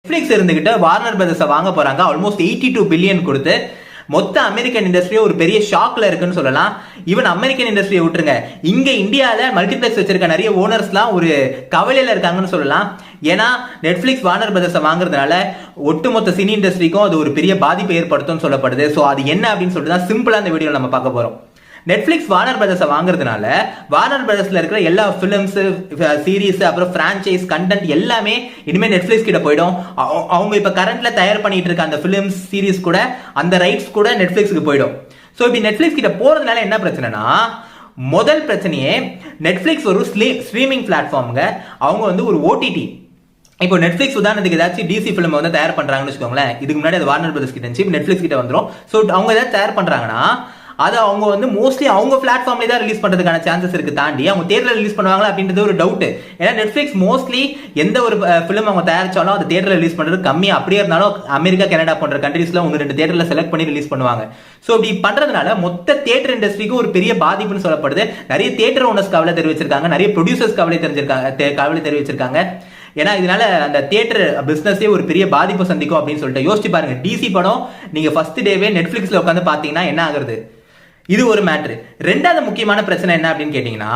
Netflix இருந்துகிட்டு Warner பிரதர்ஸை வாங்க போறாங்க. ஆல்மோஸ்ட் 82 பில்லியன் கொடுத்து மொத்த அமெரிக்கன் இண்டஸ்ட்ரியே ஒரு பெரிய ஷாக்ல இருக்குன்னு சொல்லலாம். ஈவன் அமெரிக்கன் இண்டஸ்ட்ரியை விட்டுருங்க, இங்க இந்தியால மல்டிபிளெக்ஸ் வச்சிருக்க நிறைய ஓனர்ஸ்லாம் ஒரு கவலையில இருக்காங்கன்னு சொல்லலாம். ஏன்னா நெட்ஃபிளிக்ஸ் வார்னர் பிரதர்ஸை வாங்குறதுனால ஒட்டுமொத்த சினி இண்டஸ்ட்ரிக்கும் அது ஒரு பெரிய பாதிப்பை ஏற்படுத்தும் சொல்லப்படுது. ஸோ அது என்ன அப்படின்னு சொல்லிட்டு தான் சிம்பிளா இந்த வீடியோ நம்ம பார்க்க போறோம். நெட்ஃபிளிக்ஸ் வார்னர் பிரதர்ஸை வாங்குறதுனால வார்னர் பிரதர்ஸ்ல இருக்கிற எல்லா பிலிம்ஸ், சீரீஸ், அப்புறம் பிரான்ச்சைஸ், கண்டென்ட் எல்லாமே இனிமே நெட்ஃபிளிக்ஸ் கிட்ட போயிடும். அவங்க இப்ப கரண்ட்ல தயார் பண்ணிட்டு இருக்க அந்த பிலிம்ஸ், சீரீஸ் கூட அந்த ரைட்ஸ் கூட நெட்ஃபிளிக்ஸ்க்கு போயிடும். ஸோ இப்படி நெட்ஃபிளிக்ஸ் கிட்ட போறதுனால என்ன பிரச்சனைனா, முதல் பிரச்சனையே நெட்ஃபிளிக்ஸ் ஒரு ஸ்ட்ரீமிங் பிளாட்ஃபார்ம்ங்க. அவங்க வந்து ஒரு ஓடிடி. இப்போ நெட்ஃபிளிக்ஸ் உதாரணத்துக்கு ஏதாச்சும் டிசி பிலிம் வந்து தயார் பண்றாங்கன்னு வச்சுக்கோங்களேன். இதுக்கு முன்னாடி அது வார்னர் பிரதர்ஸ் கிட்ட இருந்துச்சு, நெட்ஃபிளிக்ஸ் கிட்ட வந்துடும். ஸோ அவங்க ஏதாவது தயார் பண்றாங்கன்னா அது அவங்க வந்து மோஸ்ட்லி அவங்க பிளாட்ஃபார்ம்ல தான் ரிலீஸ் பண்றதுக்கான சான்சஸ் இருக்கு. தாண்டி அவங்க தியேட்டர்ல ரிலீஸ் பண்ணுவாங்களா அப்படின்றது ஒரு டவுட். ஏன்னா நெட்ஃபிளிக்ஸ் மோஸ்ட்லி எந்த ஒரு பிலிம் அவங்க தயாரிச்சாலும் அது தியேட்டர்ல ரிலீஸ் பண்றது கம்மி. அப்படியே இருந்தாலும் அமெரிக்கா, கனடா போன்ற கண்ட்ரீஸ்ல 1-2 தியேட்டர்ல செலக்ட் பண்ணி ரிலீஸ் பண்ணுவாங்க. ஸோ இப்படி பண்றதுனால மொத்த தியேட்டர் இண்டஸ்ட்ரிக்கு ஒரு பெரிய பாதிப்புன்னு சொல்லப்படுது. நிறைய தியேட்டர் ஓனர்ஸ் கவலை தெரிவிச்சிருக்காங்க, நிறைய ப்ரொடியூசர்ஸ் கவலை தெரிவிச்சிருக்காங்க. ஏன்னா இதனால அந்த தியேட்டர் பிசினஸே ஒரு பெரிய பாதிப்பு சந்திக்கும் அப்படின்னு சொல்லிட்டு யோசிச்சு பாருங்க. டிசி படம் நீங்க ஃபர்ஸ்ட் டேவே நெட்ஃபிளிக்ஸ்ல உட்காந்து பாத்தீங்கன்னா என்ன ஆகுறது? இது ஒரு மேட்ரு. ரெண்டாவது முக்கியமான பிரச்சனை என்ன அப்படின்னு கேட்டீங்கன்னா,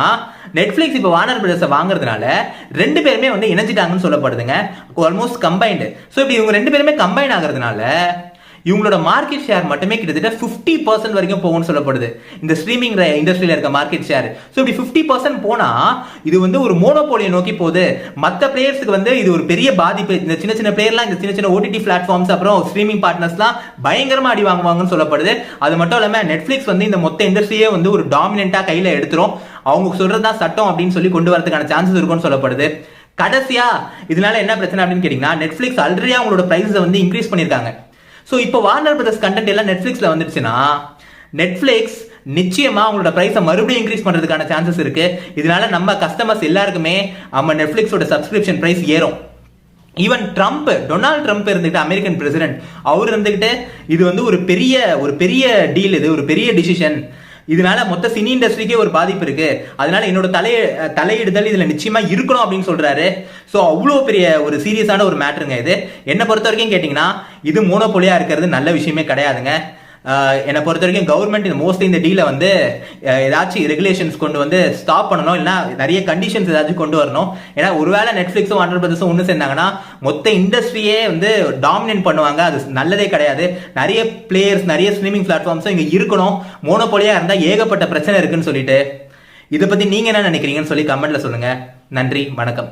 நெட்ஃபிளிக்ஸ் இப்போ வார்னர் பிரதர்ஸை வாங்குறதுனால ரெண்டு பேருமே வந்து இணைஞ்சிட்டாங்கன்னு சொல்லப்படுதுங்க. Almost combined. ஸோ இப்படி இவங்க ரெண்டு பேருமே கம்பைன் ஆகுறதுனால இவங்களோட மார்க்கெட் ஷேர் மட்டுமே கிட்டத்தட்ட 50% வரைக்கும் போகும்னு சொல்லப்படுது. இந்த ஸ்ட்ரீமிங் இண்டஸ்ட்ரியில இருக்க மார்க்கெட் ஷேர். ஸோ இப்படி 50% போனா இது வந்து ஒரு மோனோபோலியை நோக்கி போகுது. மற்ற பிளேயர்ஸ்க்கு வந்து இது ஒரு பெரிய பாதிப்பு. இந்த சின்ன சின்ன பிளேயர்லாம், இந்த சின்ன சின்ன ஓடிடி பிளாட்ஃபார்ம்ஸ், அப்புறம் ஸ்ட்ரீமிங் பார்ட்னர்ஸ்லாம் பயங்கரமா அடி வாங்குவாங்கன்னு சொல்லப்படுது. அது மட்டும் இல்லாம நெட்ஃபிளிக்ஸ் வந்து இந்த மொத்த இண்டஸ்ட்ரியே வந்து ஒரு டாமினென்ட்டா கையில எடுத்துரும். அவங்க சொல்றதுதான் சட்டம் அப்படின்னு சொல்லி கொண்டு வரதுக்கான சான்சஸ் இருக்கும்னு சொல்லப்படுது. கடைசியா இதனால என்ன பிரச்சனை அப்படின்னு கேட்டீங்கன்னா, நெட்ஃபிளிக்ஸ் ஆல்ரெடி அவங்களோட பிரைஸை வந்து இன்க்ரீஸ் பண்ணிருக்காங்க. ஸோ இப்போ வார்னர் பிரதர்ஸ் கண்டென்ட் எல்லாம் நெட்ஃபிளிக்ஸ்ல வந்துருச்சுன்னா நெட்ஃபிளிக்ஸ் நிச்சயமா அவங்களோட பிரைஸை மறுபடியும் இன்க்ரீஸ் பண்றதுக்கான சான்சஸ் இருக்கு. இதனால நம்ம கஸ்டமர்ஸ் எல்லாருக்குமே நம்ம நெட்ஃபிளிக்ஸோட சப்ஸ்கிரிப்ஷன் பிரைஸ் ஏறும். ஈவன் டொனால்ட் ட்ரம்ப் இருந்துகிட்டு, அமெரிக்கன் பிரசிடென்ட், அவர் இருந்துகிட்டு இது வந்து ஒரு பெரிய டீல், இது ஒரு பெரிய டிசிஷன், இதனால மொத்த சினி இண்டஸ்ட்ரிக்கே ஒரு பாதிப்பு இருக்கு, அதனால என்னோட தலையிடுதல் இதுல நிச்சயமா இருக்கணும் அப்படின்னு சொல்றாரு. சோ அவ்வளவு பெரிய ஒரு சீரியஸான ஒரு மேட்டருங்க இது. என்ன பொறுத்த வரைக்கும் கேட்டீங்கன்னா, இது மோனோபோலியா இருக்கிறது நல்ல விஷயமே கிடையாதுங்க. என்னை பொறுத்த வரைக்கும் கவர்மெண்ட் மோஸ்ட்லி இந்த டீலை வந்து ஏதாச்சும் ரெகுலேஷன்ஸ் கொண்டு வந்து ஸ்டாப் பண்ணணும், இல்லைன்னா நிறைய கண்டிஷன்ஸ் ஏதாச்சும் கொண்டு வரணும். ஏன்னா ஒருவேளை நெட்ஃபிளிக்ஸும் வார்னர் பிரதர்ஸும் ஒன்று சேர்ந்தாங்கன்னா மொத்த இண்டஸ்ட்ரியே வந்து டாமினேட் பண்ணுவாங்க. அது நல்லதே கிடையாது. நிறைய பிளேயர்ஸ், நிறைய ஸ்ட்ரீமிங் பிளாட்ஃபார்ம்ஸும் இங்கே இருக்கணும். மோனோபோலியா இருந்தால் ஏகப்பட்ட பிரச்சனை இருக்குன்னு சொல்லிட்டு, இதை பற்றி நீங்கள் என்ன நினைக்கிறீங்கன்னு சொல்லி கமெண்ட்ல சொல்லுங்க. நன்றி, வணக்கம்.